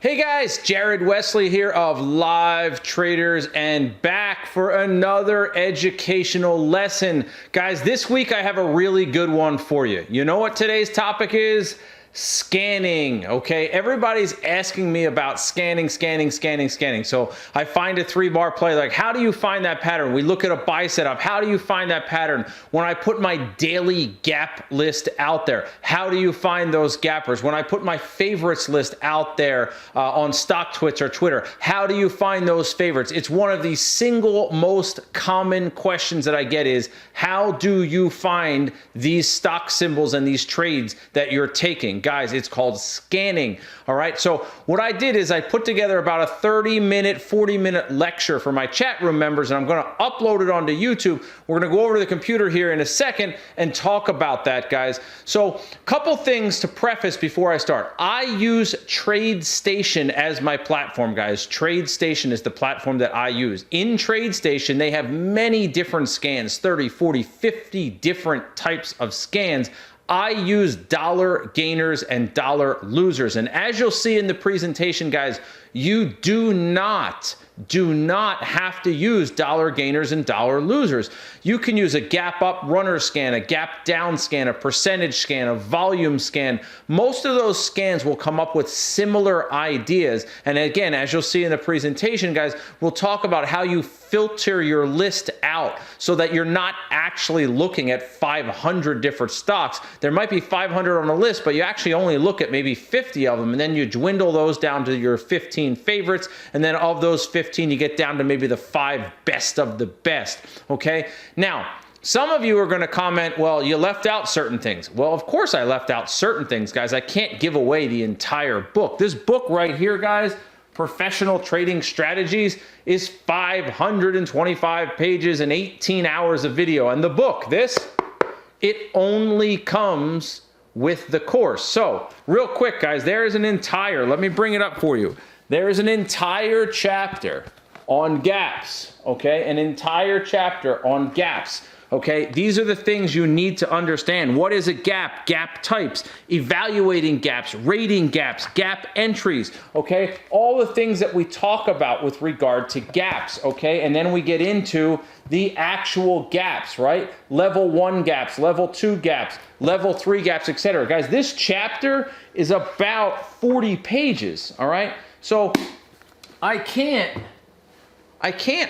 Hey guys, Jared Wesley here of Live Traders and back for another educational lesson. Guys, this week I have a really good one for you. You know what today's topic is? Scanning, okay? Everybody's asking me about scanning. So I find a 3-bar play, like how do you find that pattern? We look at a buy setup. How do you find that pattern? When I put my daily gap list out there, how do you find those gappers? When I put my favorites list out there on StockTwits or Twitter, how do you find those favorites? It's one of the single most common questions that I get is, how do you find these stock symbols and these trades that you're taking? Guys, it's called scanning. All right. So what I did is I put together about a 30-minute, 40-minute lecture for my chat room members, and I'm going to upload it onto YouTube. We're going to go over to the computer here in a second and talk about that, guys. So a couple things to preface before I start. I use TradeStation as my platform, guys. TradeStation is the platform that I use. In TradeStation, they have many different scans, 30, 40, 50 different types of scans. I use dollar gainers and dollar losers. And as you'll see in the presentation, guys, you do not have to use dollar gainers and dollar losers. You can use a gap up runner scan, a gap down scan, a percentage scan, a volume scan. Most of those scans will come up with similar ideas. And again, as you'll see in the presentation, guys, we'll talk about how you filter your list out so that you're not actually looking at 500 different stocks. There might be 500 on a list, but you actually only look at maybe 50 of them, and then you dwindle those down to your 15 favorites, and then of those 15, you get down to maybe the 5 best of the best, okay? Now, some of you are going to comment, well, you left out certain things. Well, of course I left out certain things, guys. I can't give away the entire book. This book right here, guys, Professional Trading Strategies, is 525 pages and 18 hours of video. And the book, it only comes with the course. So real quick, guys, there is an entire, let me bring it up for you. There is an entire chapter on gaps, okay? An entire chapter on gaps. Okay, these are the things you need to understand. What is a gap? Gap types, evaluating gaps, rating gaps, gap entries, okay? All the things that we talk about with regard to gaps, okay? And then we get into the actual gaps, right? Level 1 gaps, level 2 gaps, level 3 gaps, etc. Guys, this chapter is about 40 pages, all right? So I can't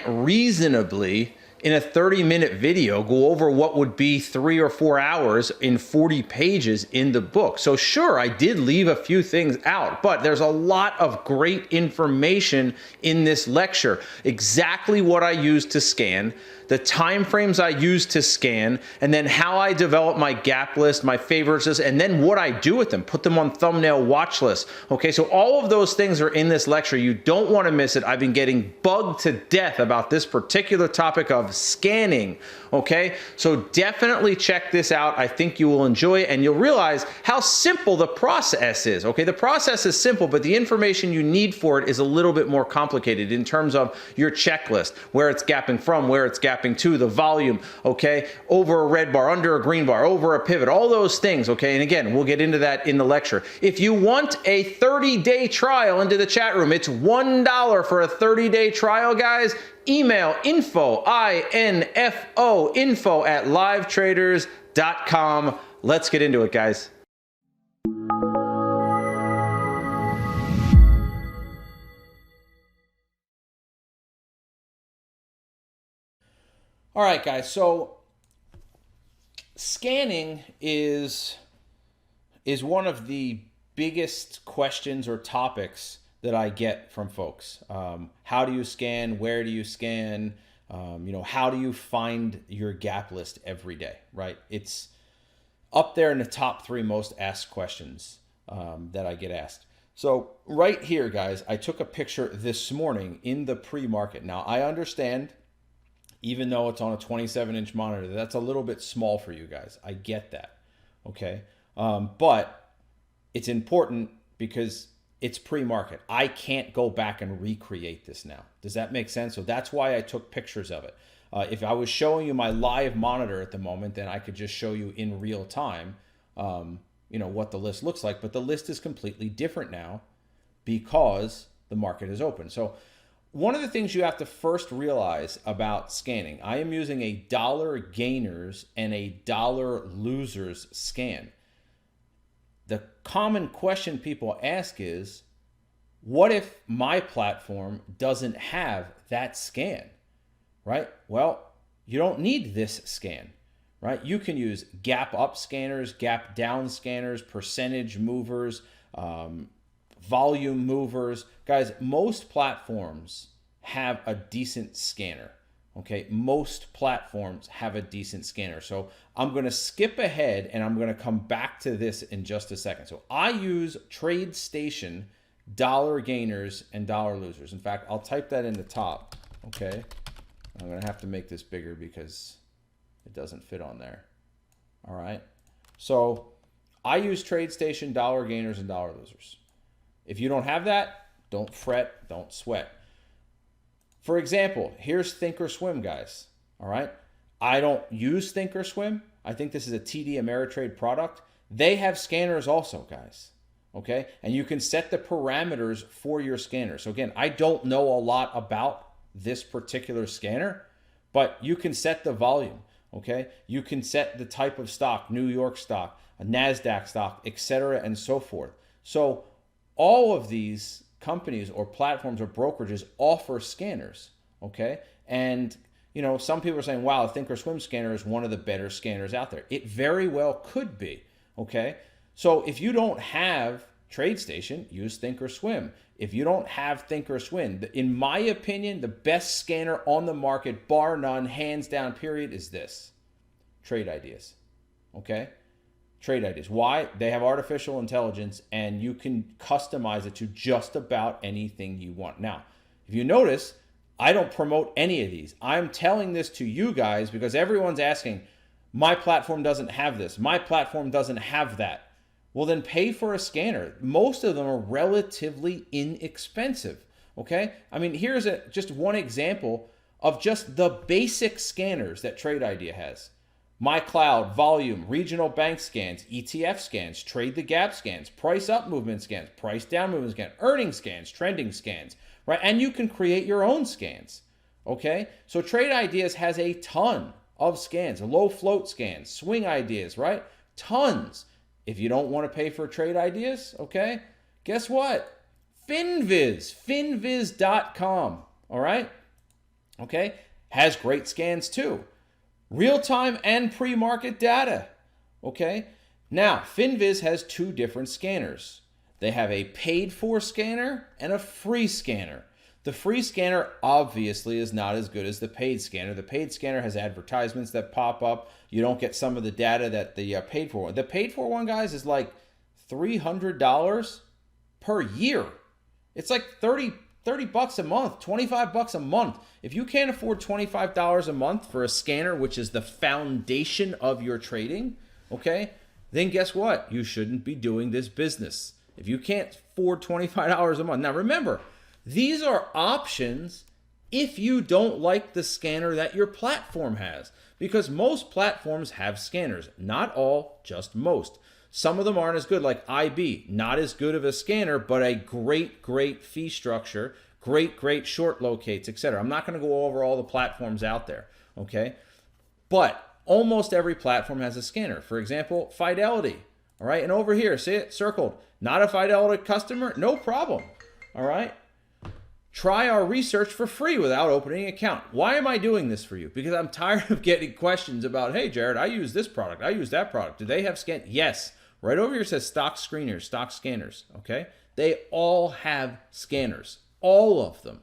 reasonably in a 30-minute video go over what would be 3 or 4 hours in 40 pages in the book. So sure, I did leave a few things out, but there's a lot of great information in this lecture. Exactly what I use to scan, the time frames I use to scan, and then how I develop my gap list, my favorites list, and then what I do with them, put them on thumbnail watch lists. Okay, so all of those things are in this lecture. You don't want to miss it. I've been getting bugged to death about this particular topic of scanning. Okay, so definitely check this out. I think you will enjoy it, and you'll realize how simple the process is. Okay, the process is simple, but the information you need for it is a little bit more complicated in terms of your checklist, where it's gapping from, where it's gapping to, the volume, okay, over a red bar, under a green bar, over a pivot, all those things, okay? And again, we'll get into that in the lecture. If you want a 30-day trial into the chat room, it's $1 for a 30-day trial, guys. Email info, I-N-F-O, info at livetraders.com. Let's get into it, guys. All right, guys, so scanning is one of the biggest questions or topics that I get from folks. How do you scan? Where do you scan? How do you find your gap list every day, right? It's up there in the top 3 most asked questions that I get asked. So right here, guys, I took a picture this morning in the pre-market. Now, I understand, even though it's on a 27-inch monitor, that's a little bit small for you guys. I get that, okay? But it's important because it's pre-market. I can't go back and recreate this now. Does that make sense? So that's why I took pictures of it. If I was showing you my live monitor at the moment, then I could just show you in real time, what the list looks like. But the list is completely different now because the market is open. So one of the things you have to first realize about scanning, I am using a dollar gainers and a dollar losers scan. The common question people ask is, what if my platform doesn't have that scan, right? Well, you don't need this scan, right? You can use gap up scanners, gap down scanners, percentage movers, volume movers. Guys, most platforms have a decent scanner. Okay, most platforms have a decent scanner. So I'm going to skip ahead and I'm going to come back to this in just a second. So I use TradeStation dollar gainers and dollar losers. In fact, I'll type that in the top. Okay, I'm going to have to make this bigger because it doesn't fit on there. All right, so I use TradeStation dollar gainers and dollar losers. If you don't have that, don't fret, don't sweat. For example, here's Thinkorswim, guys. All right, I don't use Thinkorswim. I think this is a TD Ameritrade product. They have scanners also, guys. Okay, and you can set the parameters for your scanner. So again, I don't know a lot about this particular scanner, but you can set the volume. Okay, you can set the type of stock, New York stock, a NASDAQ stock, etc., and so forth. So all of these companies or platforms or brokerages offer scanners, okay? And, you know, some people are saying, wow, the Thinkorswim scanner is one of the better scanners out there. It very well could be, okay? So if you don't have TradeStation, use Thinkorswim. If you don't have Thinkorswim, in my opinion, the best scanner on the market, bar none, hands down, period, is this, Trade Ideas, okay? Trade Ideas. Why? They have artificial intelligence and you can customize it to just about anything you want. Now, if you notice, I don't promote any of these. I'm telling this to you guys because everyone's asking, my platform doesn't have this. My platform doesn't have that. Well, then pay for a scanner. Most of them are relatively inexpensive, okay? I mean, here's just one example of just the basic scanners that Trade Idea has. My Cloud, Volume, Regional Bank Scans, ETF scans, Trade the Gap scans, Price Up Movement scans, Price Down Movement scans, Earnings scans, Trending scans, right? And you can create your own scans, okay? So Trade Ideas has a ton of scans, low float scans, swing ideas, right? Tons. If you don't want to pay for Trade Ideas, okay, guess what? FinViz, finviz.com, all right? Okay, has great scans too. Real-time and pre-market data, okay? Now, FinViz has two different scanners. They have a paid-for scanner and a free scanner. The free scanner obviously is not as good as the paid scanner. The paid scanner has advertisements that pop up. You don't get some of the data that the paid-for one. The paid-for one, guys, is like $300 per year. It's like 30 bucks a month, 25 bucks a month. If you can't afford $25 a month for a scanner, which is the foundation of your trading, okay, then guess what? You shouldn't be doing this business. If you can't afford $25 a month. Now remember, these are options if you don't like the scanner that your platform has, because most platforms have scanners. Not all, just most. Some of them aren't as good, like IB, not as good of a scanner, but a great fee structure, great short locates, etc. I'm not going to go over all the platforms out there, okay? But almost every platform has a scanner. For example, Fidelity, all right? And over here, see it circled, not a Fidelity customer? No problem, all right? Try our research for free without opening an account. Why am I doing this for you? Because I'm tired of getting questions about, hey, Jared, I use this product. I use that product. Do they have scan? Yes. Right over here says stock screeners, stock scanners, okay? They all have scanners, all of them,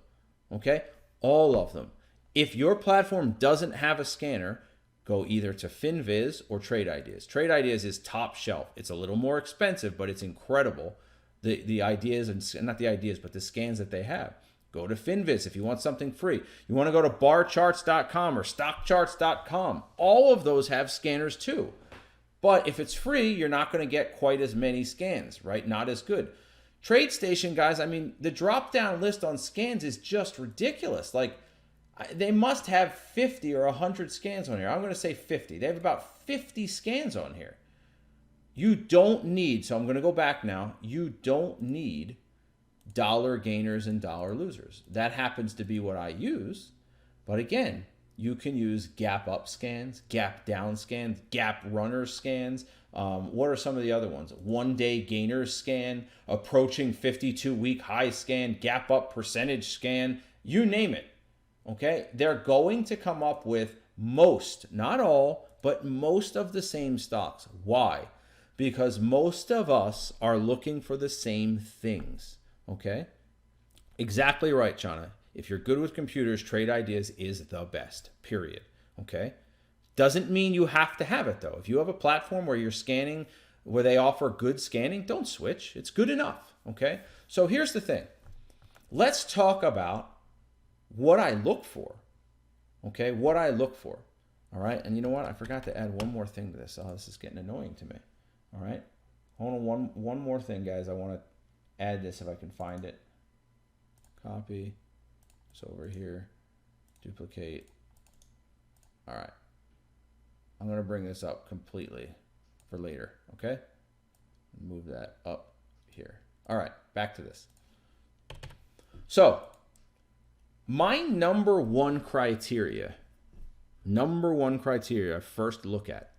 okay? All of them. If your platform doesn't have a scanner, go either to FinViz or Trade Ideas. Trade Ideas is top shelf. It's a little more expensive, but it's incredible. The ideas, and not the ideas, but the scans that they have. Go to FinViz if you want something free. You want to go to barcharts.com or stockcharts.com. All of those have scanners too. But if it's free, you're not going to get quite as many scans, right? Not as good. TradeStation, guys, I mean, the drop-down list on scans is just ridiculous. Like, they must have 50 or 100 scans on here. I'm going to say 50. They have about 50 scans on here. You don't need, so I'm going to go back now. You don't need dollar gainers and dollar losers. That happens to be what I use. But again, you can use gap up scans, gap down scans, gap runner scans. What are some of the other ones? 1 day gainers scan, approaching 52-week high scan, gap up percentage scan, you name it. Okay, they're going to come up with most, not all, but most of the same stocks. Why? Because most of us are looking for the same things. Okay, exactly right, Chana. If you're good with computers, Trade Ideas is the best, period. Okay, doesn't mean you have to have it though. If you have a platform where you're scanning, where they offer good scanning, don't switch. It's good enough. Okay, so here's the thing. Let's talk about what I look for. Okay, what I look for. All right, and you know what? I forgot to add one more thing to this. Oh, this is getting annoying to me. All right, hold on, one more thing, guys. I want to add this if I can find it. Copy. It's over here. Duplicate. All right. I'm going to bring this up completely for later, okay? Move that up here. All right, back to this. So, my number one criteria I first look at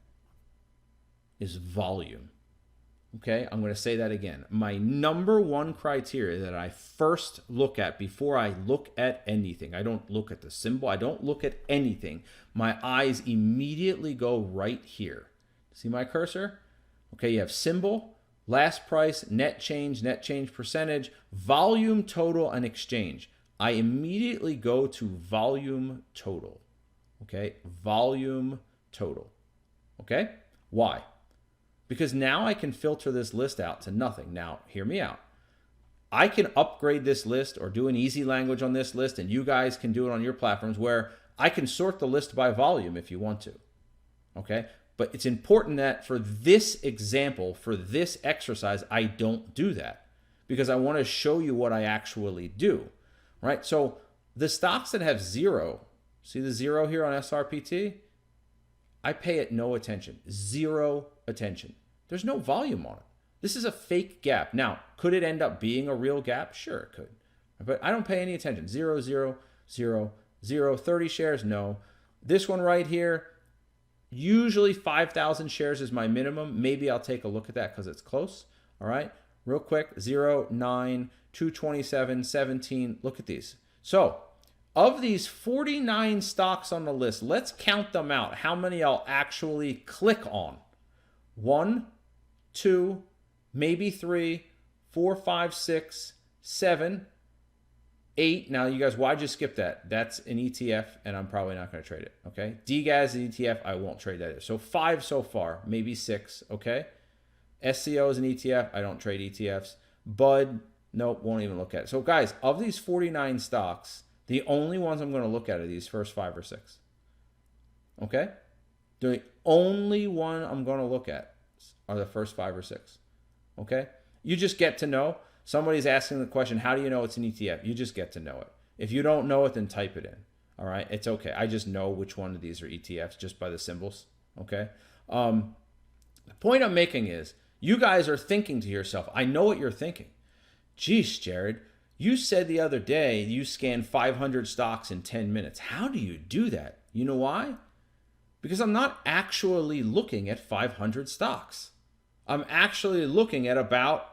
is volume. Okay, I'm going to say that again. My number one criteria that I first look at before I look at anything. I don't look at the symbol. I don't look at anything. My eyes immediately go right here. See my cursor? Okay, you have symbol, last price, net change percentage, volume total, and exchange. I immediately go to volume total. Okay, volume total. Okay, why? Because now I can filter this list out to nothing. Now, hear me out. I can upgrade this list or do an easy language on this list, and you guys can do it on your platforms where I can sort the list by volume if you want to. Okay? But it's important that for this example, for this exercise, I don't do that because I want to show you what I actually do. Right? So the stocks that have zero, see the zero here on SRPT? I pay it no attention. Zero attention. There's no volume on it. This is a fake gap. Now, could it end up being a real gap? Sure, it could. But I don't pay any attention. 0, 0, 0, 0, 30 shares, no. This one right here, usually 5,000 shares is my minimum. Maybe I'll take a look at that because it's close. All right, real quick, 0, 9, 227, 17. Look at these. So, of these 49 stocks on the list, let's count them out. How many I'll actually click on? 1, 2, maybe 3, 4, 5, 6, 7, 8. Now, you guys, why'd you skip that? That's an ETF, and I'm probably not going to trade it, okay? DGAS is an ETF. I won't trade that either. So 5 so far, maybe 6, okay? SCO is an ETF. I don't trade ETFs. BUD, nope, won't even look at it. So, guys, of these 49 stocks, the only ones I'm going to look at are these first 5 or 6. Okay? The only one I'm going to look at are the first 5 or 6. Okay? You just get to know. Somebody's asking the question, how do you know it's an ETF? You just get to know it. If you don't know it, then type it in. All right? It's okay. I just know which one of these are ETFs just by the symbols. Okay? The point I'm making is you guys are thinking to yourself, I know what you're thinking. Geez, Jared, you said the other day you scanned 500 stocks in 10 minutes. How do you do that? You know why? Because I'm not actually looking at 500 stocks. I'm actually looking at about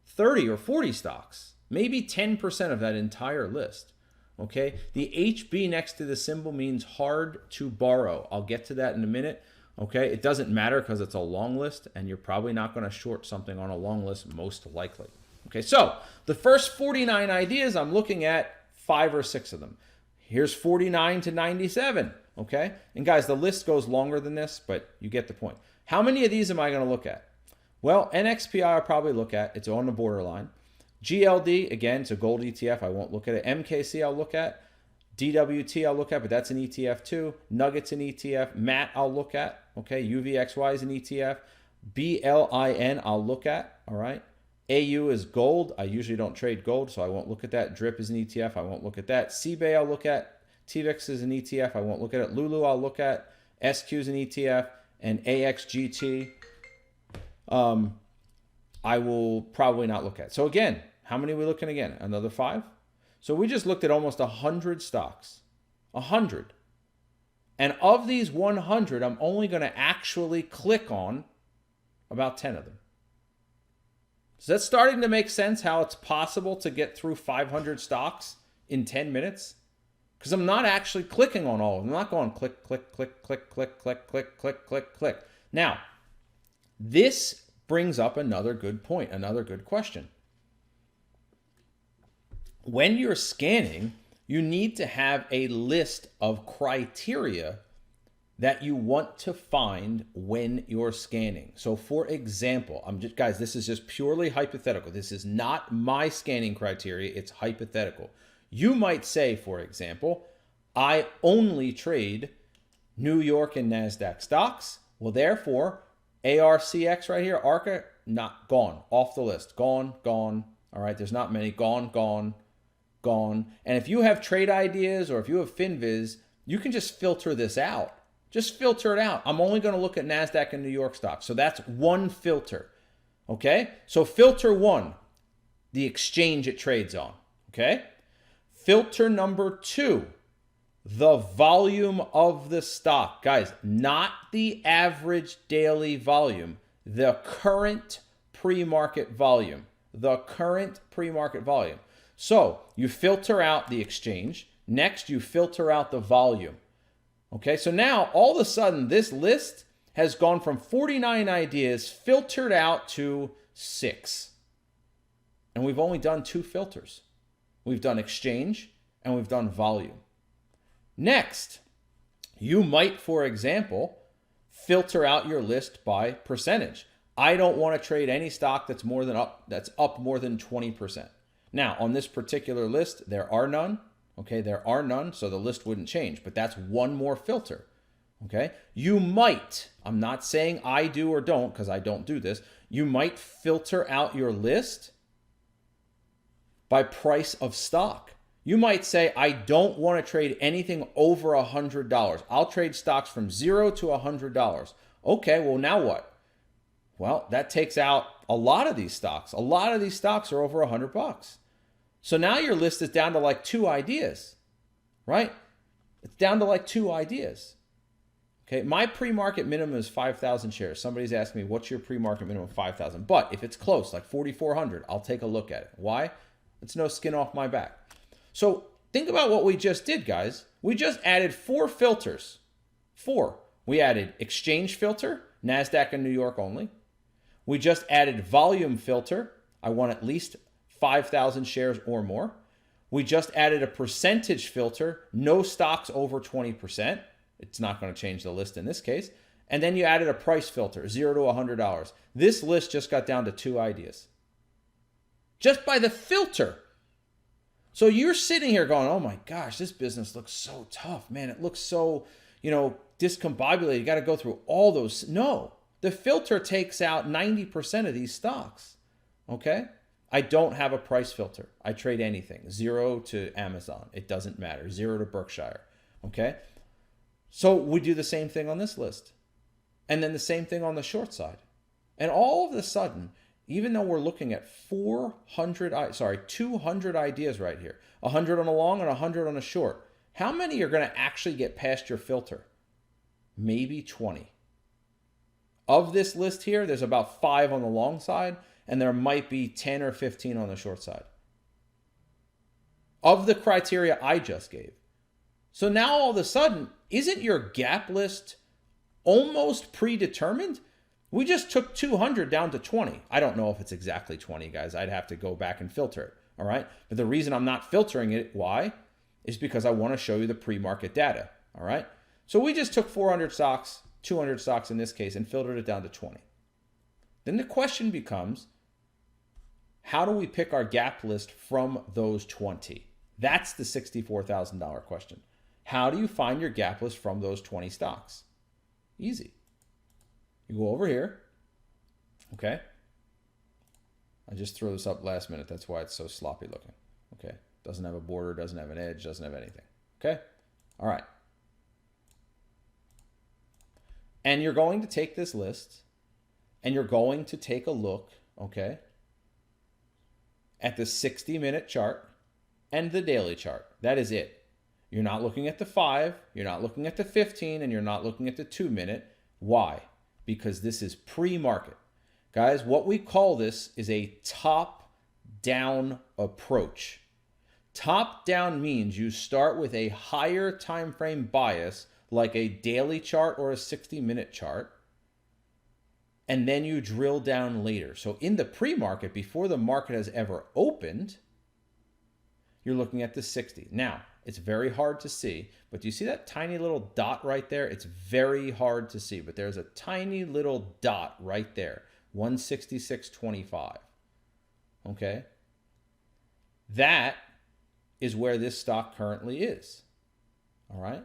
30 or 40 stocks, maybe 10% of that entire list. Okay? The HB next to the symbol means hard to borrow. I'll get to that in a minute. Okay? It doesn't matter because it's a long list, and you're probably not going to short something on a long list, most likely. Okay, so the first 49 ideas, I'm looking at 5 or 6 of them. Here's 49 to 97, okay? And guys, the list goes longer than this, but you get the point. How many of these am I going to look at? Well, NXPI I'll probably look at. It's on the borderline. GLD, again, it's a gold ETF. I won't look at it. MKC I'll look at. DWT I'll look at, but that's an ETF too. Nuggets an ETF. MAT I'll look at. Okay, UVXY is an ETF. BLIN I'll look at, all right? AU is gold. I usually don't trade gold, so I won't look at that. DRIP is an ETF. I won't look at that. CBAY I'll look at. TVIX is an ETF. I won't look at it. Lulu I'll look at. SQ is an ETF. And AXGT I will probably not look at. So again, How many are we looking again? Another 5? So we just looked at almost 100 stocks. 100. And of these 100, I'm only going to actually click on about 10 of them. So that's starting to make sense how it's possible to get through 500 stocks in 10 minutes? Because I'm not actually clicking on all of them. I'm not going click, click, click, click, click, click, click, click, click, click. Now, this brings up another good point, another good question. When you're scanning, you need to have a list of criteria that you want to find when you're scanning. So for example, guys, this is just purely hypothetical. This is not my scanning criteria, it's hypothetical. You might say, for example, I only trade New York and NASDAQ stocks. Well, therefore, ARCX right here, ARCA, not gone, off the list, gone, gone. All right, there's not many, gone, gone, gone. And if you have trade ideas or if you have FinViz, you can just filter this out. Just filter it out. I'm only going to look at NASDAQ and New York stocks. So that's one filter. Okay? So filter 1, the exchange it trades on. Okay? Filter number 2, the volume of the stock. Guys, not the average daily volume, the current pre-market volume. The current pre-market volume. So you filter out the exchange. Next, you filter out the volume. Okay, so now all of a sudden this list has gone from 49 ideas filtered out to 6. And we've only done 2 filters. We've done exchange and we've done volume. Next, you might, for example, filter out your list by percentage. I don't want to trade any stock that's up more than 20%. Now, on this particular list, there are none. Okay, there are none, so the list wouldn't change, but that's one more filter. Okay, you might, I'm not saying I do or don't because I don't do this, you might filter out your list by price of stock. You might say, I don't want to trade anything over $100. I'll trade stocks from $0 to $100. Okay, well, now what? Well, that takes out a lot of these stocks. A lot of these stocks are over $100. So now your list is down to like 2 ideas, right? It's down to like 2 ideas. Okay, my pre-market minimum is 5,000 shares. Somebody's asking me, what's your pre-market minimum? 5,000. But if it's close, like 4,400, I'll take a look at it. Why? It's no skin off my back. So think about what we just did, guys. We just added 4 filters. 4. We added exchange filter, NASDAQ and New York only. We just added volume filter. I want at least 5,000 shares or more. We just added a percentage filter, no stocks over 20%. It's not going to change the list in this case. And then you added a price filter, $0 to $100. This list just got down to 2 ideas. Just by the filter. So you're sitting here going, oh my gosh, this business looks so tough, man. It looks so, discombobulated. You got to go through all those. No, the filter takes out 90% of these stocks. Okay? I don't have a price filter. I trade anything. 0 to Amazon. It doesn't matter. 0 to Berkshire. Okay? So we do the same thing on this list. And then the same thing on the short side. And all of a sudden, even though we're looking at 200 ideas right here, 100 on a long and 100 on a short, how many are going to actually get past your filter? Maybe 20. Of this list here, there's about 5 on the long side, and there might be 10 or 15 on the short side. Of the criteria I just gave. So now all of a sudden, isn't your gap list almost predetermined? We just took 200 down to 20. I don't know if it's exactly 20, guys. I'd have to go back and filter it, all right? But the reason I'm not filtering it, why? Is because I want to show you the pre-market data, all right? So we just took 400 stocks, 200 stocks in this case, and filtered it down to 20. Then the question becomes, how do we pick our gap list from those 20? That's the $64,000 question. How do you find your gap list from those 20 stocks? Easy. You go over here, okay? I just threw this up last minute. That's why it's so sloppy looking, okay? Doesn't have a border, doesn't have an edge, doesn't have anything, okay? All right. And you're going to take this list and you're going to take a look, okay? at the 60-minute chart and the daily chart. That is it. You're not looking at the 5, you're not looking at the 15, and you're not looking at the 2-minute. Why? Because this is pre-market. Guys, what we call this is a top-down approach. Top-down means you start with a higher time frame bias, like a daily chart or a 60-minute chart, and then you drill down later. So in the pre-market, before the market has ever opened, you're looking at the 60. Now, it's very hard to see, but do you see that tiny little dot right there? It's very hard to see, but there's a tiny little dot right there, 166.25. Okay? That is where this stock currently is. All right?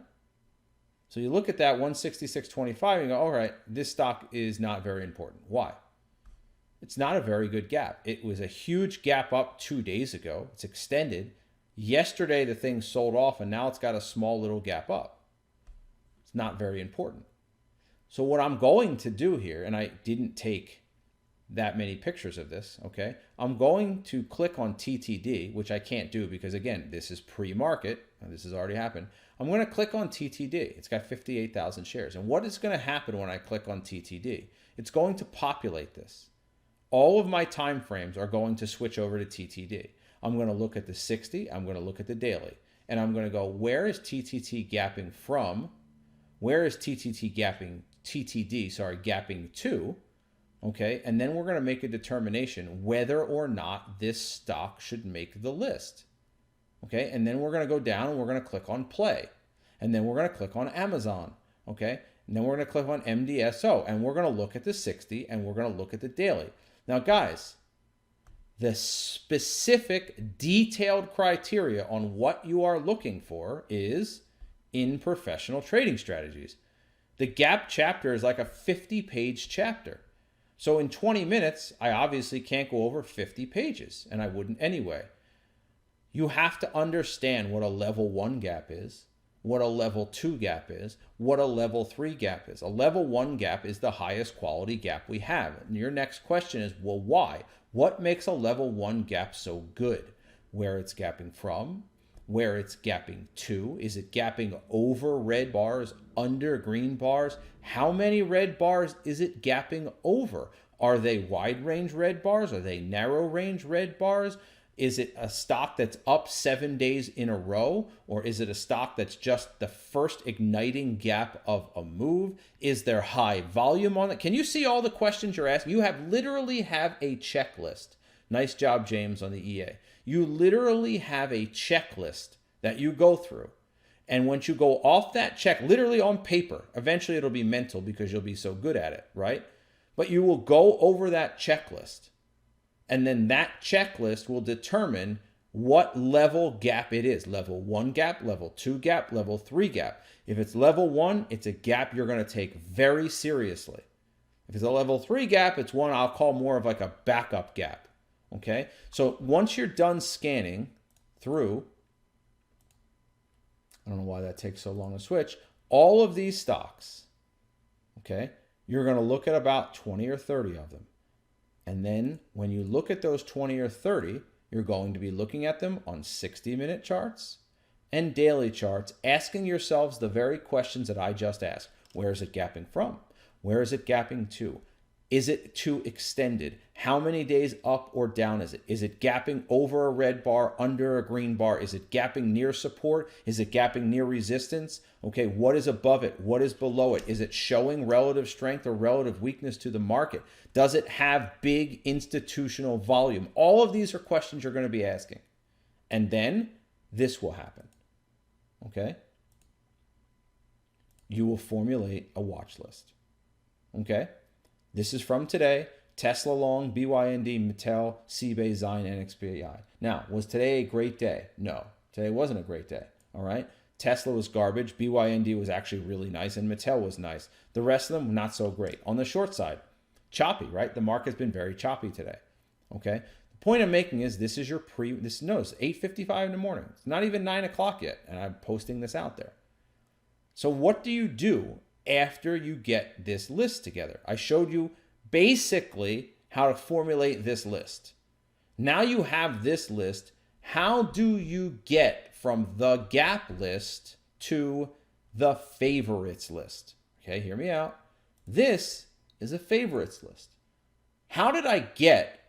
So you look at that 166.25 and you go, all right, this stock is not very important. Why? It's not a very good gap. It was a huge gap up 2 days ago. It's extended. Yesterday, the thing sold off, and now it's got a small little gap up. It's not very important. So what I'm going to do here, and I didn't take that many pictures of this, okay? I'm going to click on TTD, which I can't do because, again, this is pre-market. This has already happened. I'm going to click on TTD. It's got 58,000 shares. And what is going to happen when I click on TTD? It's going to populate this. All of my time frames are going to switch over to TTD. I'm going to look at the 60. I'm going to look at the daily. And I'm going to go, where is TTT gapping from? Where is TTD gapping to? Okay, and then we're going to make a determination whether or not this stock should make the list. Okay, and then we're going to go down and we're going to click on play. And then we're going to click on Amazon. Okay, and then we're going to click on MDSO. And we're going to look at the 60 and we're going to look at the daily. Now, guys, the specific detailed criteria on what you are looking for is in professional trading strategies. The gap chapter is like a 50-page chapter. So in 20 minutes, I obviously can't go over 50 pages, and I wouldn't anyway. You have to understand what a level 1 gap is, what a level 2 gap is, what a level 3 gap is. A level 1 gap is the highest quality gap we have. And your next question is, well, why? What makes a level 1 gap so good? Where it's gapping from, where it's gapping to. Is it gapping over red bars, under green bars? How many red bars is it gapping over? Are they wide range red bars? Are they narrow range red bars? Is it a stock that's up 7 days in a row? Or is it a stock that's just the first igniting gap of a move? Is there high volume on it? Can you see all the questions you're asking? You literally have a checklist. Nice job, James, on the EA. You literally have a checklist that you go through. And once you go off that check, literally on paper, eventually it'll be mental because you'll be so good at it, right? But you will go over that checklist. And then that checklist will determine what level gap it is. Level 1 gap, level 2 gap, level 3 gap. If it's level 1, it's a gap you're going to take very seriously. If it's a level 3 gap, it's one I'll call more of like a backup gap. Okay? So once you're done scanning through, I don't know why that takes so long to switch, all of these stocks, okay, you're going to look at about 20 or 30 of them. And then when you look at those 20 or 30, you're going to be looking at them on 60-minute charts and daily charts, asking yourselves the very questions that I just asked. Where is it gapping from? Where is it gapping to? Is it too extended? How many days up or down is it? Is it gapping over a red bar, under a green bar? Is it gapping near support? Is it gapping near resistance? Okay, what is above it? What is below it? Is it showing relative strength or relative weakness to the market? Does it have big institutional volume? All of these are questions you're going to be asking. And then this will happen. Okay? You will formulate a watch list. Okay? This is from today. Tesla long, BYND, Mattel, CBay, Zion, NXPI. Now, was today a great day? No. Today wasn't a great day. All right? Tesla was garbage. BYND was actually really nice, and Mattel was nice. The rest of them, not so great. On the short side, choppy, right? The market's been very choppy today. Okay? The point I'm making is this is your it's 8:55 in the morning. It's not even 9 o'clock yet, and I'm posting this out there. So what do you do after you get this list together? I showed you basically how to formulate this list. Now you have this list. How do you get from the gap list to the favorites list? Okay, hear me out. This is a favorites list. How did I get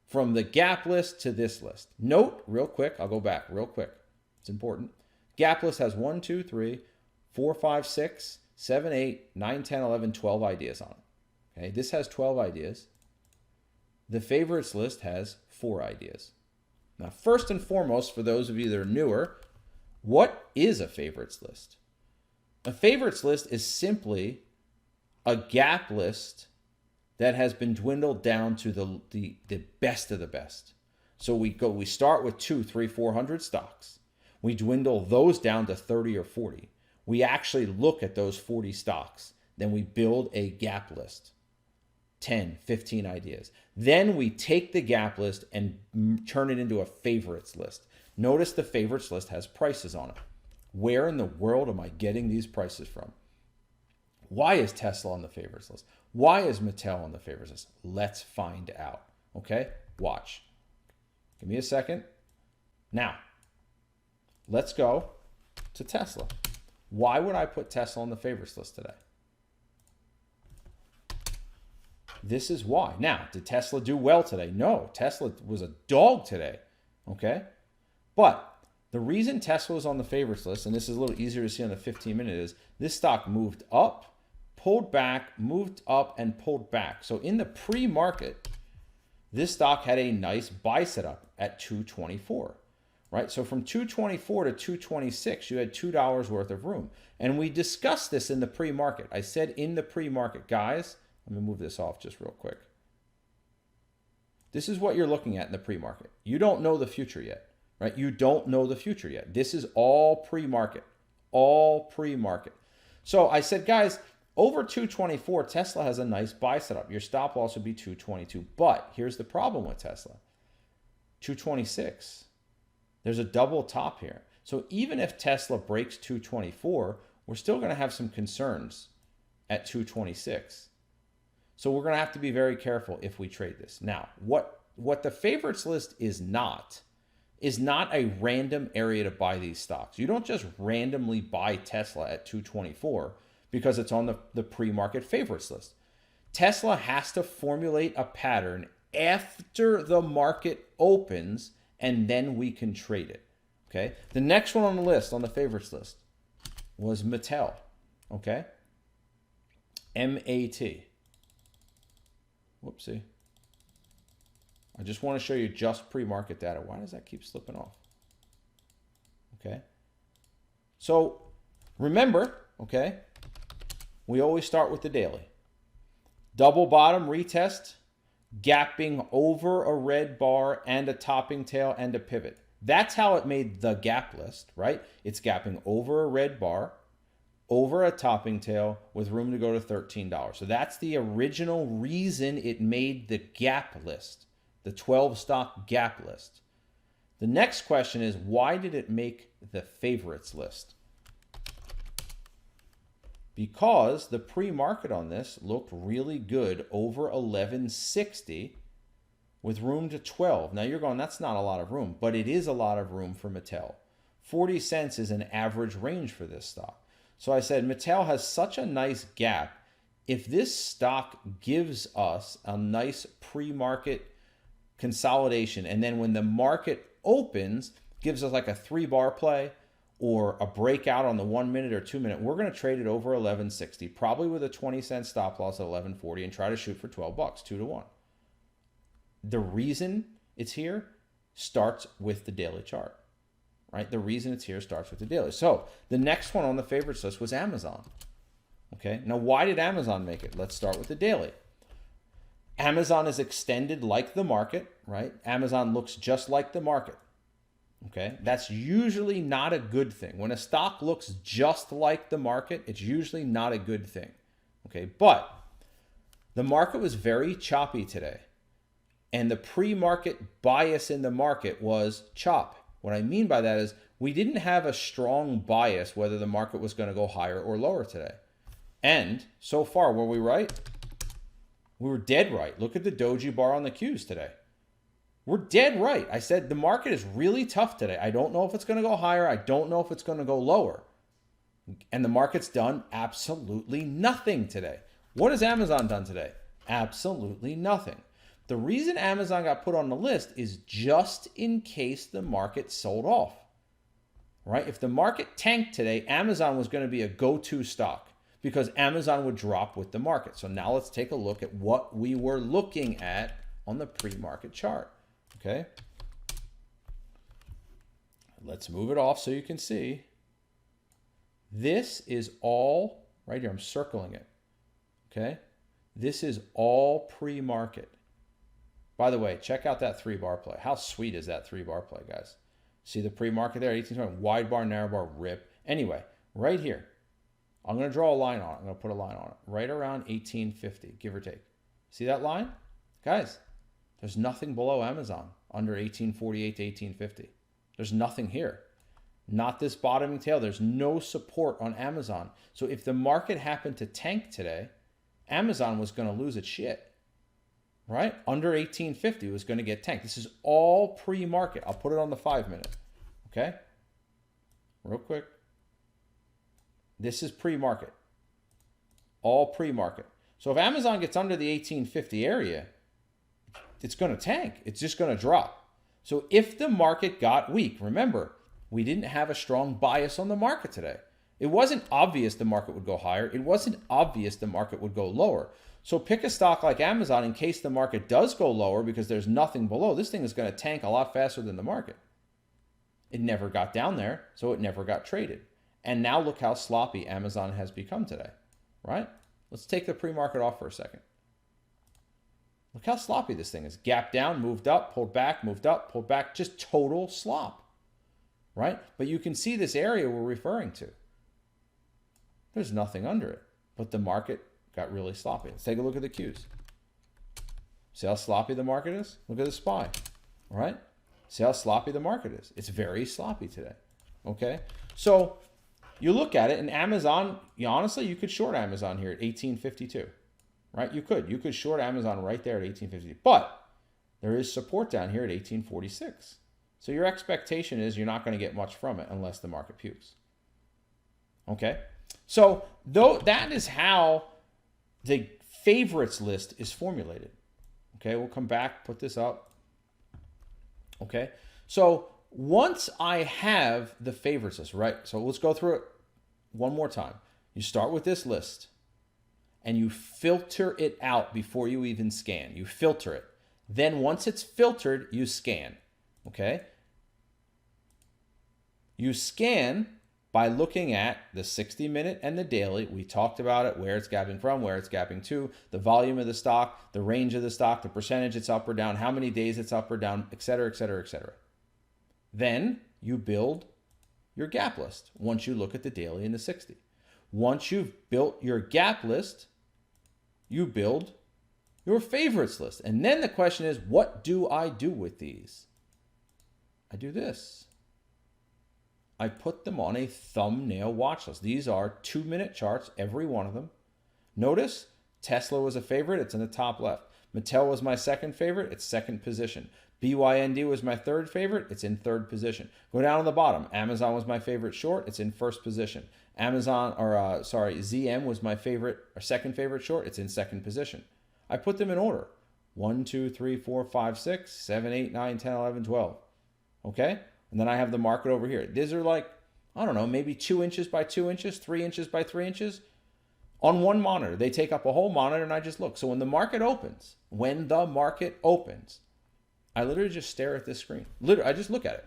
from the gap list to this list? Note, real quick, I'll go back real quick. It's important. Gap list has 1, 2, 3, 4, 5, 6, 7, 8, 9, 10, 11, 12 ideas on it. Okay, this has 12 ideas. The favorites list has 4 ideas. Now, first and foremost, for those of you that are newer, what is a favorites list? A favorites list is simply a gap list that has been dwindled down to the best of the best. So we start with 200, 300, 400 stocks. We dwindle those down to 30 or 40. We actually look at those 40 stocks. Then we build a gap list. 10, 15 ideas. Then we take the gap list and turn it into a favorites list. Notice the favorites list has prices on it. Where in the world am I getting these prices from? Why is Tesla on the favorites list? Why is Mattel on the favorites list? Let's find out. Okay? Watch. Give me a second. Now, let's go to Tesla. Why would I put Tesla on the favorites list today? This is why. Now, did Tesla do well today? No, Tesla was a dog today. Okay? But the reason Tesla was on the favorites list, and this is a little easier to see on the 15-minute, is this stock moved up, pulled back, moved up, and pulled back. So in the pre-market, this stock had a nice buy setup at 224, right? So from 224 to 226, you had $2 worth of room. And we discussed this in the pre-market. I said in the pre-market, guys, let me move this off just real quick. This is what you're looking at in the pre-market. You don't know the future yet, right? You don't know the future yet. This is all pre-market, all pre-market. So I said, guys, over 224, Tesla has a nice buy setup. Your stop loss would be 222. But here's the problem with Tesla. 226. There's a double top here. So even if Tesla breaks 224, we're still going to have some concerns at 226. So we're going to have to be very careful if we trade this. Now, what the favorites list is not a random area to buy these stocks. You don't just randomly buy Tesla at 224 because it's on the pre-market favorites list. Tesla has to formulate a pattern after the market opens, and then we can trade it. Okay? The next one on the list, on the favorites list, was Mattel. Okay? M-A-T. Whoopsie. I just want to show you just pre-market data. Why does that keep slipping off? Okay. So remember, okay, we always start with the daily. Double bottom retest, gapping over a red bar and a topping tail and a pivot. That's how it made the gap list, right? It's gapping over a red bar, over a topping tail with room to go to $13. So that's the original reason it made the gap list, the 12 stock gap list. The next question is, why did it make the favorites list? Because the pre-market on this looked really good over 1160 with room to 12. Now you're going, that's not a lot of room, but it is a lot of room for Mattel. 40 cents is an average range for this stock. So I said, Mattel has such a nice gap. If this stock gives us a nice pre-market consolidation, and then when the market opens, gives us like a 3-bar play or a breakout on the 1 minute or 2 minute, we're going to trade it over 1160, probably with a 20-cent stop loss at 1140 and try to shoot for 12 bucks, 2 to 1. The reason it's here starts with the daily chart. Right? The reason it's here starts with the daily. So the next one on the favorites list was Amazon. Okay. Now, why did Amazon make it? Let's start with the daily. Amazon is extended like the market, right? Amazon looks just like the market. Okay. That's usually not a good thing. When a stock looks just like the market, it's usually not a good thing. Okay. But the market was very choppy today. And the pre-market bias in the market was chop. What I mean by that is we didn't have a strong bias whether the market was going to go higher or lower today. And so far, were we right? We were dead right. Look at the doji bar on the Qs today. We're dead right. I said the market is really tough today. I don't know if it's going to go higher. I don't know if it's going to go lower. And the market's done absolutely nothing today. What has Amazon done today? Absolutely nothing. The reason Amazon got put on the list is just in case the market sold off. Right? If the market tanked today, Amazon was going to be a go-to stock because Amazon would drop with the market. So now let's take a look at what we were looking at on the pre-market chart. Okay? Let's move it off so you can see. This is all, right here, I'm circling it. Okay? This is all pre-market. By the way, check out that 3-bar play. How sweet is that 3-bar play, guys? See the pre-market there, 1820, wide bar, narrow bar, rip. Anyway, right here, I'm going to draw a line on it. I'm going to put a line on it. Right around 1850, give or take. See that line? Guys, there's nothing below Amazon under 1848 to 1850. There's nothing here. Not this bottoming tail. There's no support on Amazon. So if the market happened to tank today, Amazon was going to lose its shit. Right? Under 1850 was going to get tanked. This is all pre-market. I'll put it on the 5-minute. Okay? Real quick. This is pre-market. All pre-market. So if Amazon gets under the 1850 area, it's going to tank. It's just going to drop. So if the market got weak, remember, we didn't have a strong bias on the market today. It wasn't obvious the market would go higher. It wasn't obvious the market would go lower. So pick a stock like Amazon in case the market does go lower because there's nothing below. This thing is going to tank a lot faster than the market. It never got down there, so it never got traded. And now look how sloppy Amazon has become today, right? Let's take the pre-market off for a second. Look how sloppy this thing is. Gap down, moved up, pulled back, moved up, pulled back. Just total slop, right? But you can see this area we're referring to. There's nothing under it, but the market got really sloppy. Let's take a look at the Qs. See how sloppy the market is? Look at the SPY, all right? See how sloppy the market is? It's very sloppy today, okay? So you look at it, and Amazon, honestly, you could short Amazon here at 1852, right? You could short Amazon right there at 1850, but there is support down here at 1846. So your expectation is you're not going to get much from it unless the market pukes, okay? So though that is how the favorites list is formulated. Okay, we'll come back, put this up. Okay, so once I have the favorites list, right? So let's go through it one more time. You start with this list and you filter it out before you even scan. You filter it. Then once it's filtered, you scan. Okay, you scan by looking at the 60-minute and the daily. We talked about it, where it's gapping from, where it's gapping to, the volume of the stock, the range of the stock, the percentage it's up or down, how many days it's up or down, et cetera, et cetera, et cetera. Then you build your gap list once you look at the daily and the 60. Once you've built your gap list, you build your favorites list. And then the question is, what do I do with these? I do this. I put them on a thumbnail watch list. These are 2-minute charts, every one of them. Notice Tesla was a favorite. It's in the top left. Mattel was my second favorite. It's second position. BYND was my third favorite. It's in third position. Go down to the bottom. Amazon was my favorite short. It's in first position. ZM was my favorite or second favorite short. It's in second position. I put them in order. 1, 2, 3, 4, 5, 6, 7, 8, 9, 10, 11, 12. Okay? And then I have the market over here. These are like, I don't know, maybe 2 inches by 2 inches, 3 inches by 3 inches on one monitor. They take up a whole monitor and I just look. So when the market opens, I literally just stare at this screen. Literally, I just look at it.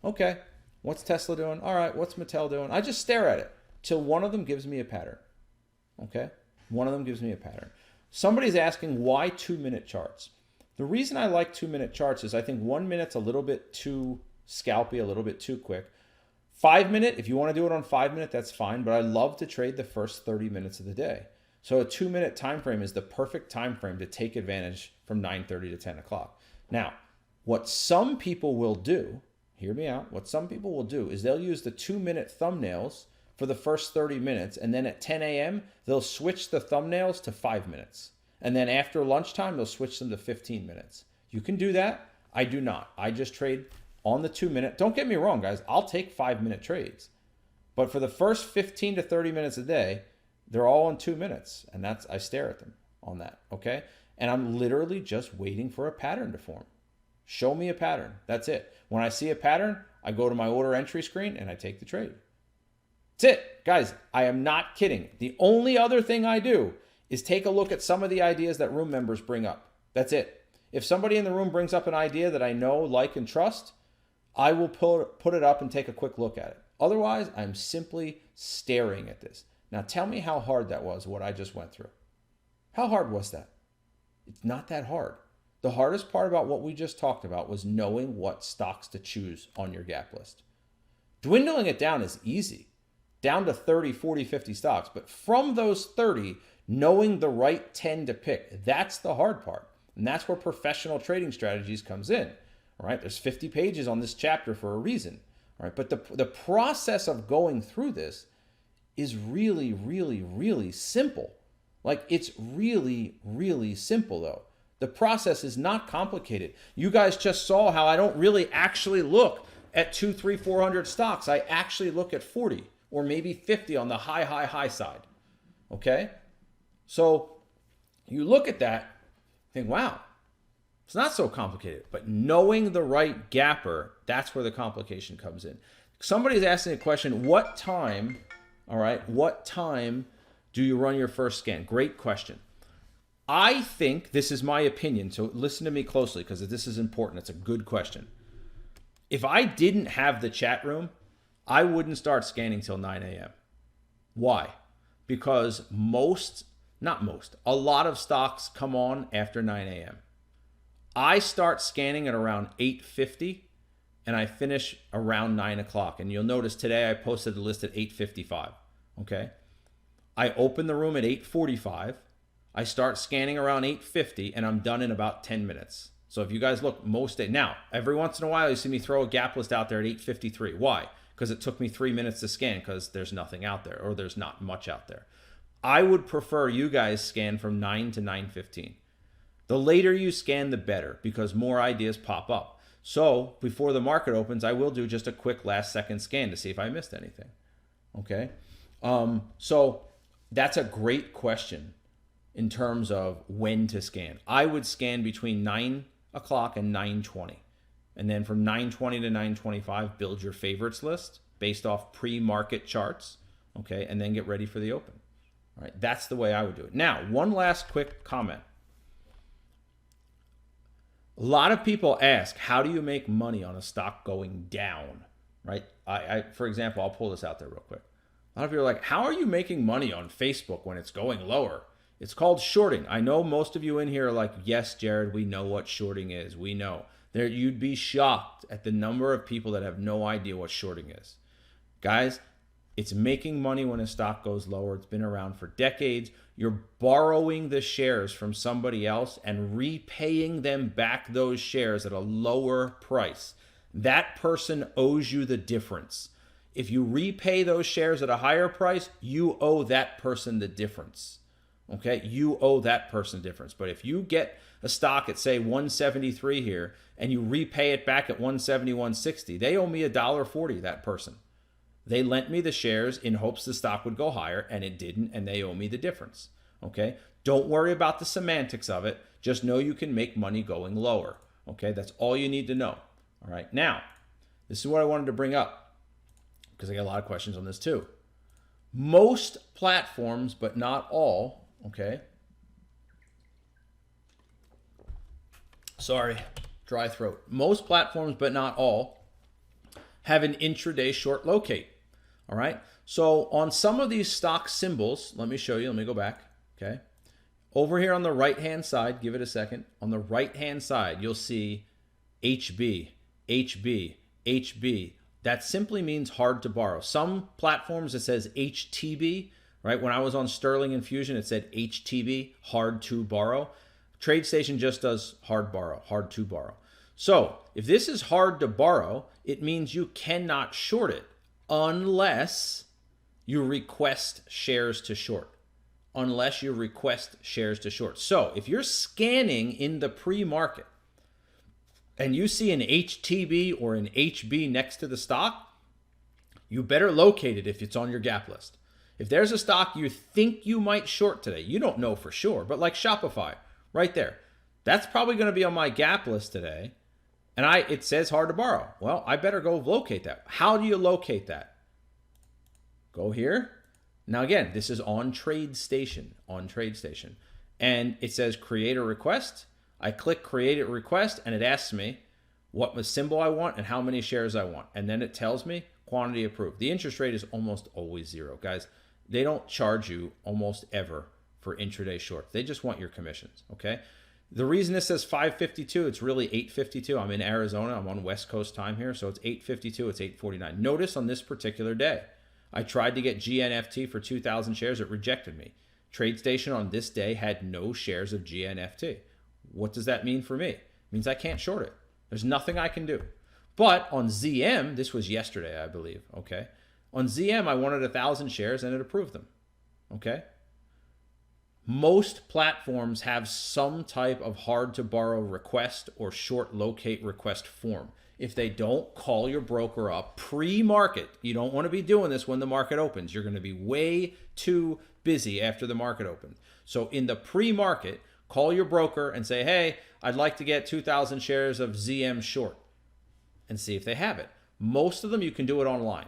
Okay, what's Tesla doing? All right, what's Mattel doing? I just stare at it till one of them gives me a pattern. Okay, one of them gives me a pattern. Somebody's asking why 2-minute charts. The reason I like 2-minute charts is I think 1 minute's a little bit too scalpy, a little bit too quick. 5-minute, if you want to do it on 5-minute, that's fine, but I love to trade the first 30 minutes of the day. So a 2-minute time frame is the perfect time frame to take advantage from 9:30 to 10 o'clock. Now, what some people will do, hear me out, what some people will do is they'll use the 2-minute thumbnails for the first 30 minutes, and then at 10 a.m., they'll switch the thumbnails to 5 minutes. And then after lunchtime, they'll switch them to 15 minutes. You can do that. I do not. I just trade on the 2-minute. Don't get me wrong, guys. I'll take 5-minute trades. But for the first 15 to 30 minutes a day, they're all in 2 minutes. And I stare at them on that, okay? And I'm literally just waiting for a pattern to form. Show me a pattern. That's it. When I see a pattern, I go to my order entry screen and I take the trade. That's it. Guys, I am not kidding. The only other thing I do is take a look at some of the ideas that room members bring up. That's it. If somebody in the room brings up an idea that I know, like, and trust, I will put it up and take a quick look at it. Otherwise, I'm simply staring at this. Now tell me how hard that was, what I just went through. How hard was that? It's not that hard. The hardest part about what we just talked about was knowing what stocks to choose on your gap list. Dwindling it down is easy, down to 30, 40, 50 stocks. But from those 30, knowing the right 10 to pick, that's the hard part. And that's where professional trading strategies comes in. All right, there's 50 pages on this chapter for a reason. All right, but the process of going through this is really, really, really simple. Like, it's really, really simple, though. The process is not complicated. You guys just saw how I don't really actually look at 200, 300, 400 stocks. I actually look at 40 or maybe 50 on the high side. Okay? So you look at that, think, wow, it's not so complicated. But knowing the right gapper, that's where the complication comes in. Somebody's asking a question, what time, all right, what time do you run your first scan? Great question. I think, this is my opinion, so listen to me closely because this is important. It's a good question. If I didn't have the chat room, I wouldn't start scanning till 9 a.m. Why? Because a lot of stocks come on after 9 a.m. I start scanning at around 8:50 and I finish around 9 o'clock. And you'll notice today I posted the list at 8:55. Okay? I open the room at 8:45. I start scanning around 8:50 and I'm done in about 10 minutes. So if you guys look most days, now every once in a while you see me throw a gap list out there at 8:53. Why? Because it took me 3 minutes to scan because there's nothing out there or there's not much out there. I would prefer you guys scan from 9 to 9:15. The later you scan, the better because more ideas pop up. So before the market opens, I will do just a quick last second scan to see if I missed anything. Okay. So that's a great question in terms of when to scan. I would scan between 9 o'clock and 9:20. And then from 9:20 to 9:25, build your favorites list based off pre-market charts. Okay. And then get ready for the open. All right. That's the way I would do it. Now, one last quick comment. A lot of people ask, how do you make money on a stock going down? Right? For example, I'll pull this out there real quick. A lot of people are like, how are you making money on Facebook when it's going lower? It's called shorting. I know most of you in here are like, yes, Jared, we know what shorting is. We know. You'd be shocked at the number of people that have no idea what shorting is. Guys, it's making money when a stock goes lower. It's been around for decades. You're borrowing the shares from somebody else and repaying them back those shares at a lower price. That person owes you the difference. If you repay those shares at a higher price, you owe that person the difference. Okay? You owe that person the difference. But if you get a stock at, say, 173 here and you repay it back at 170, 160, they owe me $1.40, that person. They lent me the shares in hopes the stock would go higher, and it didn't, and they owe me the difference. Okay? Don't worry about the semantics of it. Just know you can make money going lower. Okay? That's all you need to know. All right? Now, this is what I wanted to bring up because I get a lot of questions on this too. Most platforms, but not all, okay? Sorry, dry throat. Most platforms, but not all, have an intraday short locate. All right. So on some of these stock symbols, let me show you. Let me go back. Okay. Over here on the right-hand side, give it a second. On the right-hand side, you'll see HB, HB, HB. That simply means hard to borrow. Some platforms it says HTB, right? When I was on Sterling Infusion, it said HTB, hard to borrow. TradeStation just does hard borrow, hard to borrow. So if this is hard to borrow, it means you cannot short it unless you request shares to short. Unless you request shares to short. So if you're scanning in the pre-market and you see an HTB or an HB next to the stock, you better locate it if it's on your gap list. If there's a stock you think you might short today, you don't know for sure, but like Shopify, right there, that's probably going to be on my gap list today. And it says hard to borrow. Well, I better go locate that. How do you locate that? Go here. Now again, this is on TradeStation, and it says create a request. I click create a request, and it asks me what symbol I want and how many shares I want. And then it tells me quantity approved. The interest rate is almost always zero. Guys, they don't charge you almost ever for intraday shorts. They just want your commissions, okay? The reason this says 552, it's really 852. I'm in Arizona. I'm on West Coast time here, so it's 852. It's 849. Notice on this particular day, I tried to get GNFT for 2,000 shares. It rejected me. TradeStation on this day had no shares of GNFT. What does that mean for me? It means I can't short it. There's nothing I can do. But on ZM, this was yesterday, I believe, okay? On ZM, I wanted 1,000 shares and it approved them, okay? Most platforms have some type of hard to borrow request or short locate request form. If they don't, call your broker up pre-market. You don't want to be doing this when the market opens. You're going to be way too busy after the market opens. So in the pre-market, call your broker and say, hey, I'd like to get 2,000 shares of ZM short, and see if they have it. Most of them you can do it online.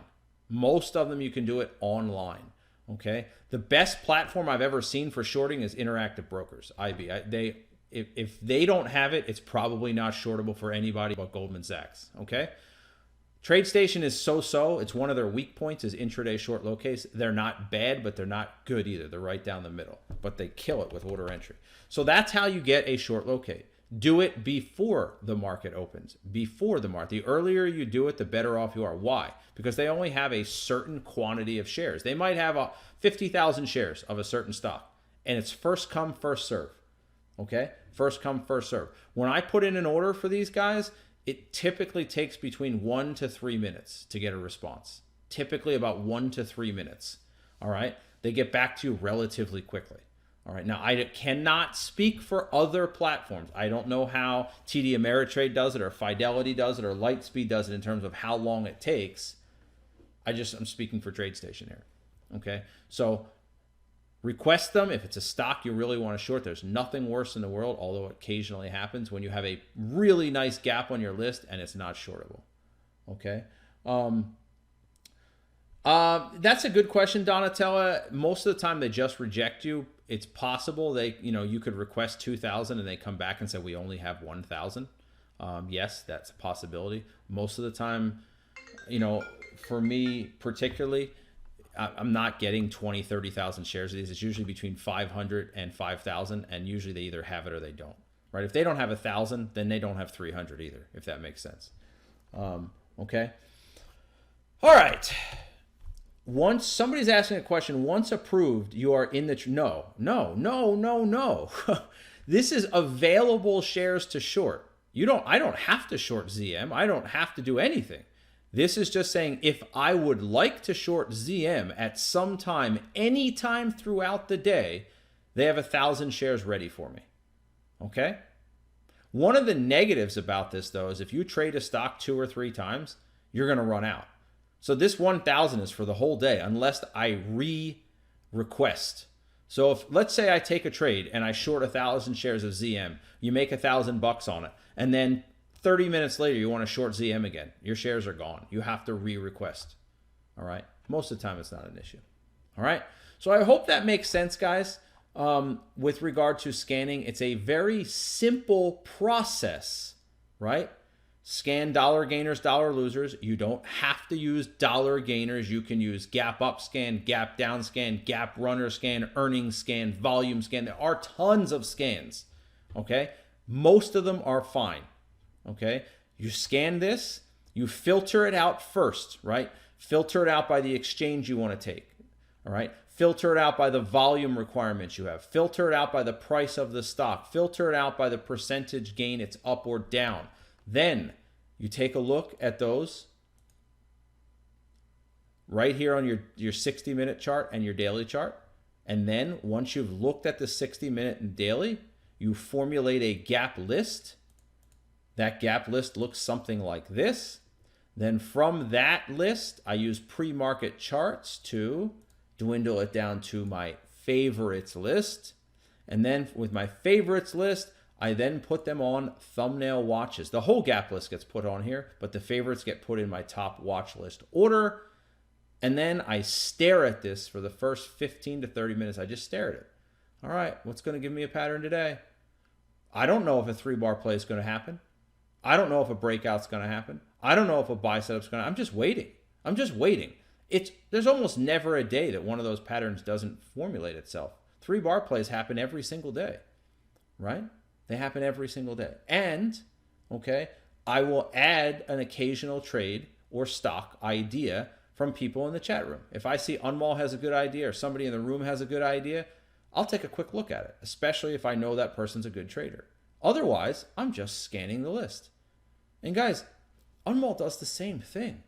Okay? The best platform I've ever seen for shorting is Interactive Brokers, IB. If they don't have it, it's probably not shortable for anybody but Goldman Sachs, okay? TradeStation is so-so. It's one of their weak points is intraday short locates. They're not bad, but they're not good either. They're right down the middle, but they kill it with order entry. So that's how you get a short locate. Do it before the market opens, before the market. The earlier you do it, the better off you are. Why? Because they only have a certain quantity of shares. They might have 50,000 shares of a certain stock, and it's first come, first serve. Okay? First come, first serve. When I put in an order for these guys, it typically takes between 1 to 3 minutes to get a response. Typically about 1 to 3 minutes. All right? They get back to you relatively quickly. All right. Now, I cannot speak for other platforms. I don't know how TD Ameritrade does it or Fidelity does it or Lightspeed does it in terms of how long it takes. I'm speaking for TradeStation here. Okay. So request them. If it's a stock you really want to short, there's nothing worse in the world, although it occasionally happens when you have a really nice gap on your list and it's not shortable. Okay. That's a good question, Donatella. Most of the time they just reject you. It's possible you could request 2,000 and they come back and say, we only have 1,000. Yes, that's a possibility. Most of the time, for me particularly, I'm not getting 20, 30,000 shares of these. It's usually between 500 and 5,000. And usually they either have it or they don't, right? If they don't have 1,000, then they don't have 300 either, if that makes sense. Okay. All right. Once somebody's asking a question, once approved, you are in the no. This is available shares to short. I don't have to short ZM. I don't have to do anything. This is just saying if I would like to short ZM at some time, anytime throughout the day, they have 1,000 shares ready for me. Okay? One of the negatives about this, though, is if you trade a stock 2 or 3 times, you're going to run out. So this 1,000 is for the whole day unless I request. So if let's say I take a trade and I short 1,000 shares of ZM, you make $1,000 on it, and then 30 minutes later you want to short ZM again, your shares are gone. You have to request. All right. Most of the time it's not an issue. All right. So I hope that makes sense, guys. With regard to scanning, it's a very simple process, right? Scan dollar gainers, dollar losers. You don't have to use dollar gainers. You can use gap up scan, gap down scan, gap runner scan, earnings scan, volume scan. There are tons of scans, okay? Most of them are fine, okay? You scan this, you filter it out first, right? Filter it out by the exchange you want to take, all right? Filter it out by the volume requirements you have. Filter it out by the price of the stock. Filter it out by the percentage gain it's up or down. Then you take a look at those right here on your 60-minute chart and your daily chart. And then once you've looked at the 60-minute and daily, you formulate a gap list That gap list looks something like this. Then from that list, I use pre-market charts to dwindle it down to my favorites list. And then with my favorites list, I then put them on thumbnail watches. The whole gap list gets put on here, but the favorites get put in my top watch list order. And then I stare at this for the first 15 to 30 minutes. I just stare at it. All right, what's going to give me a pattern today? I don't know if a 3-bar play is going to happen. I don't know if a breakout's going to happen. I don't know if a buy setup's going to. I'm just waiting. I'm just waiting. There's almost never a day that one of those patterns doesn't formulate itself. 3-bar plays happen every single day, right? They happen every single day. And, okay, I will add an occasional trade or stock idea from people in the chat room. If I see Unmall has a good idea or somebody in the room has a good idea, I'll take a quick look at it, especially if I know that person's a good trader. Otherwise, I'm just scanning the list. And guys, Unmall does the same thing.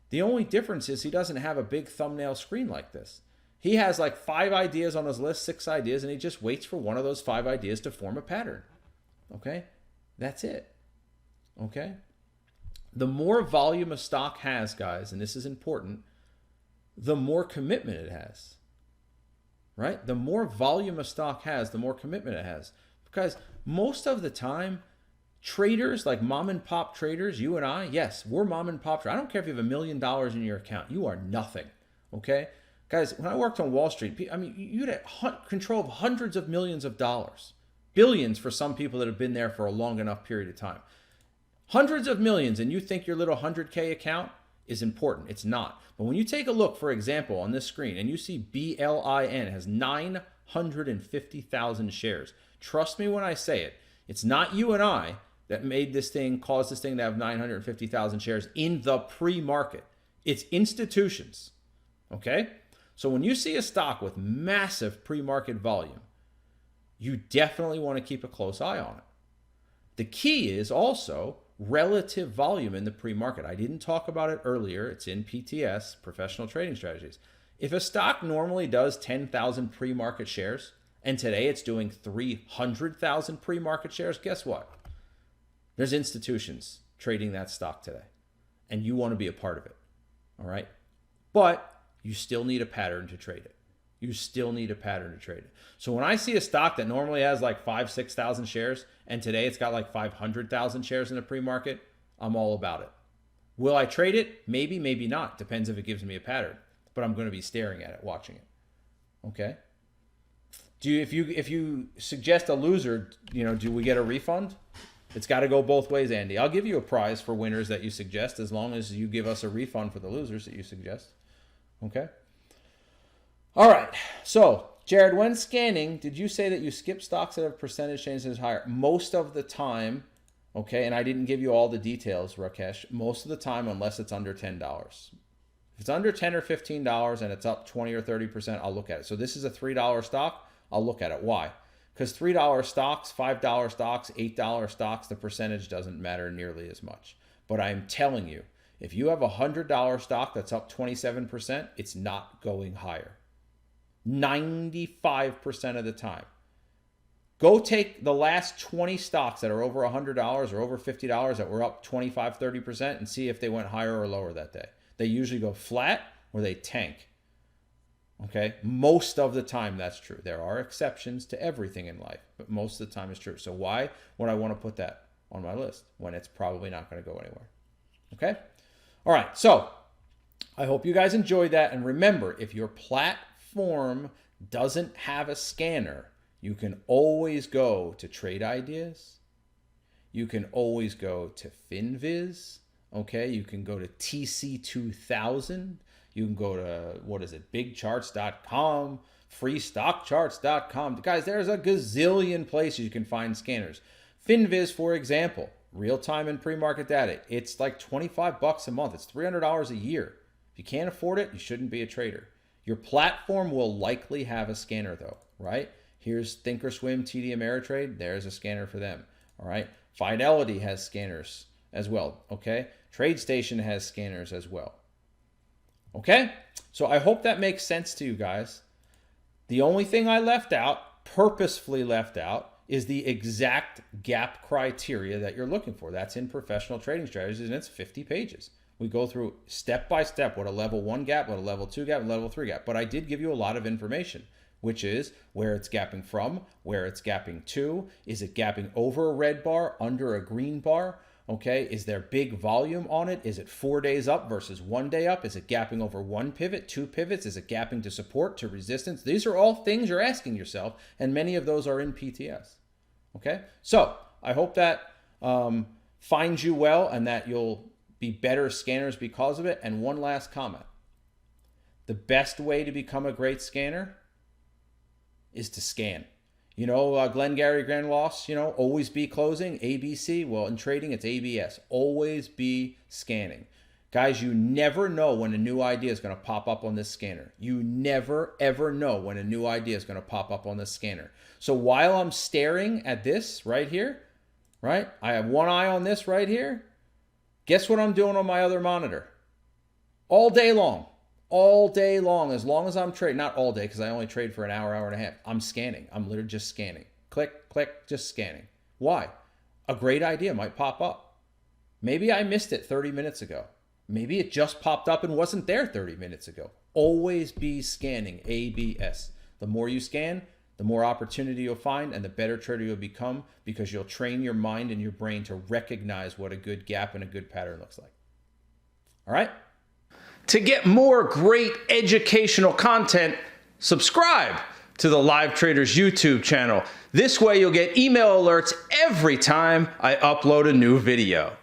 The only difference is he doesn't have a big thumbnail screen like this. He has like 5 ideas on his list, 6 ideas, and he just waits for one of those 5 ideas to form a pattern. Okay? That's it. Okay? The more volume a stock has, guys, and this is important, the more commitment it has. Right? The more volume a stock has, the more commitment it has. Because most of the time, traders, like mom and pop traders, you and I, yes, we're mom and pop traders. I don't care if you have $1 million in your account. You are nothing. Okay? Guys, when I worked on Wall Street, I mean, you had control of hundreds of millions of dollars. Billions for some people that have been there for a long enough period of time. Hundreds of millions, and you think your little 100K account is important. It's not. But when you take a look, for example, on this screen, and you see BLIN has 950,000 shares. Trust me when I say it. It's not you and I that made this thing, caused this thing to have 950,000 shares in the pre-market. It's institutions. Okay? So when you see a stock with massive pre-market volume, you definitely want to keep a close eye on it. The key is also relative volume in the pre-market. I didn't talk about it earlier. It's in PTS, Professional Trading Strategies. If a stock normally does 10,000 pre-market shares, and today it's doing 300,000 pre-market shares, guess what? There's institutions trading that stock today, and you want to be a part of it, all right? But you still need a pattern to trade it. You still need a pattern to trade it. So when I see a stock that normally has like 5,000, 6,000 shares, and today it's got like 500,000 shares in the pre-market, I'm all about it. Will I trade it? Maybe, maybe not. Depends if it gives me a pattern. But I'm going to be staring at it, watching it. Okay? If you suggest a loser, do we get a refund? It's got to go both ways, Andy. I'll give you a prize for winners that you suggest as long as you give us a refund for the losers that you suggest. Okay? All right. So, Jared, when scanning, did you say that you skip stocks that have percentage changes higher? Most of the time, okay, and I didn't give you all the details, Rakesh, most of the time unless it's under $10. If it's under $10 or $15 and it's up 20 or 30%, I'll look at it. So this is a $3 stock, I'll look at it. Why? Because $3 stocks, $5 stocks, $8 stocks, the percentage doesn't matter nearly as much. But I'm telling you, if you have a $100 stock that's up 27%, it's not going higher. 95% of the time. Go take the last 20 stocks that are over $100 or over $50 that were up 25, 30% and see if they went higher or lower that day. They usually go flat or they tank. Okay? Most of the time that's true. There are exceptions to everything in life, but most of the time it's true. So why would I want to put that on my list when it's probably not going to go anywhere? Okay? All right. So I hope you guys enjoyed that. And remember, if your platform doesn't have a scanner, you can always go to Trade Ideas. You can always go to FinViz. Okay, you can go to TC2000. You can go to, bigcharts.com, freestockcharts.com. Guys, there's a gazillion places you can find scanners. FinViz, for example, real-time and pre-market data. It's like $25 a month. It's $300 a year. If you can't afford it, you shouldn't be a trader. Your platform will likely have a scanner though, right? Here's Thinkorswim, TD Ameritrade. There's a scanner for them, all right? Fidelity has scanners as well, okay? TradeStation has scanners as well, okay? So I hope that makes sense to you guys. The only thing I left out, purposefully left out, is the exact gap criteria that you're looking for. That's in Professional Trading Strategies, and it's 50 pages. We go through step by step what a level 1 gap, what a level 2 gap, and level 3 gap. But I did give you a lot of information, which is where it's gapping from, where it's gapping to, is it gapping over a red bar, under a green bar? Okay, is there big volume on it? Is it 4 days up versus 1 day up? Is it gapping over 1 pivot, 2 pivots? Is it gapping to support, to resistance? These are all things you're asking yourself, and many of those are in PTS. Okay, so I hope that finds you well and that you'll be better scanners because of it. And one last comment. The best way to become a great scanner is to scan. You know, Glengarry Grand Loss, you know, always be closing, ABC. Well, in trading, it's ABS. Always be scanning. Guys, you never know when a new idea is going to pop up on this scanner. You never, ever know when a new idea is going to pop up on this scanner. So while I'm staring at this right here, right, I have one eye on this right here. Guess what I'm doing on my other monitor? All day long. All day long, as long as I'm trading, not all day because I only trade for an hour, hour and a half. I'm scanning. I'm literally just scanning. Click, click, just scanning. Why? A great idea might pop up. Maybe I missed it 30 minutes ago. Maybe it just popped up and wasn't there 30 minutes ago. Always be scanning, ABS. The more you scan, the more opportunity you'll find and the better trader you'll become because you'll train your mind and your brain to recognize what a good gap and a good pattern looks like. All right? To get more great educational content, subscribe to the Live Traders YouTube channel. This way you'll get email alerts every time I upload a new video.